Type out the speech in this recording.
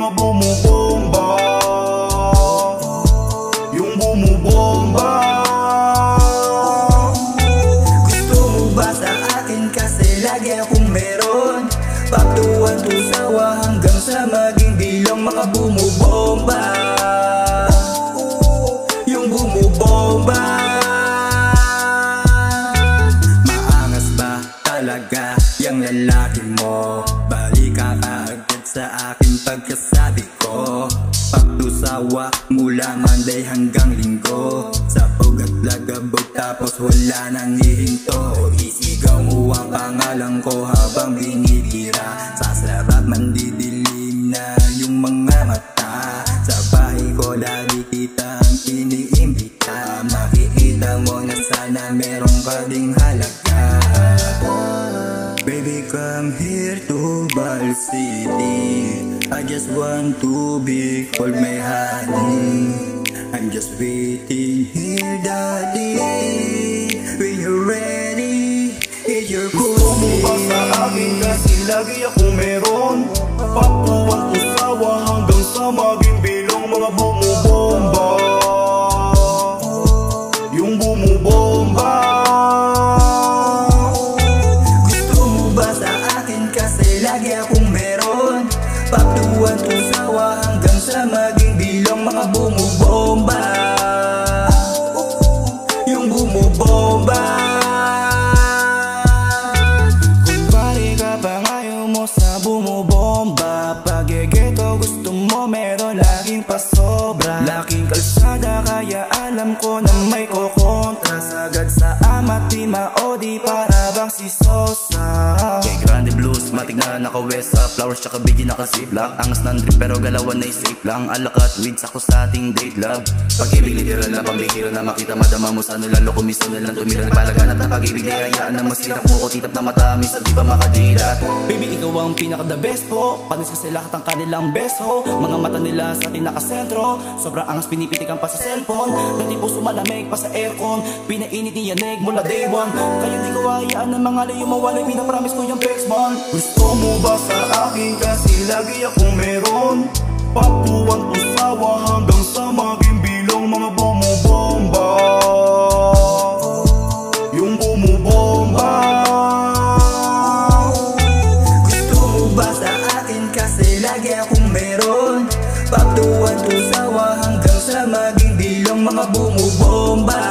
mga bumubomba. Yung bumubomba. Gusto mo ba sa akin kasi lagi akong meron? Pagtuwan to sawa hanggang sa maging bilang mga bumubomba. Yung bumubomba. Maangas ba talaga yung lalaki mo? Balik ka agad sa akin pagkasabi ko. Pagtusawa mula Monday hanggang Linggo. Sabog at lagabog tapos wala nang hihinto. Isigaw mo ang pangalan ko habang binibira. Sa sarap mandidilim na yung mga mata. Sa bahay ko lagi kitang iniimbita. Makikita mo na sana meron ka ding halaga. Baby, come here to Bal City. I just want to be called my honey. I'm just waiting here, daddy. When you're ready, it's your cool. Gusto mo ba sa akin kasi lagi ako meron? Pagtuwan ko sawa hanggang sa maging bilong mga bumubomba. Yung bumubomba. Gusto mo ba sa akin kasi lagi akong meron? Pagtuwan to sawa hanggang sa maging bilang mga bumubomba. Yung bumubomba. Kunwari ka pa ngayon mo sa bumubomba. Pag-egeto gusto mo meron laging pasobra. Laking kalsada kaya alam ko na may kukontra. Sagad sa amat di maodi para bang si Sosa. Kay Grande Blues, matig na naka-west up. Flowers tsaka biggie naka-ziplock. Angas ng drip pero galawan ay safe lang. Alakat weeds ako sa ating date love. Pag-ibig literal na pambihira na makita. Madama mo sa ano lalo kumiso na lang tumira. Nagpalaganap na pag-ibig na hayaan na masirap mo. O titap na matamis at di ba makadilat. Baby, ikaw ang pinaka the best po. Panis kasi lahat ang kanilang beso. Mga mata nila sa atin nakasentro. Sobrang angas pinipitikan pa sa cellphone. Dati puso malamig pa sa aircon. Pinainit ni yanig mula day one. Kaya di ko hayaan ng mga layo mawalay. Pinapromise ko yung flex man. Gusto mo ba sa akin kasi lagi akong meron? Pagtuwan ko sawa hanggang sa maging bilong mga bumubomba. Yung bumubomba. Gusto mo ba sa akin kasi lagi akong meron? Pagtuwan to sawa hanggang sa maging bilang mga bumubomba.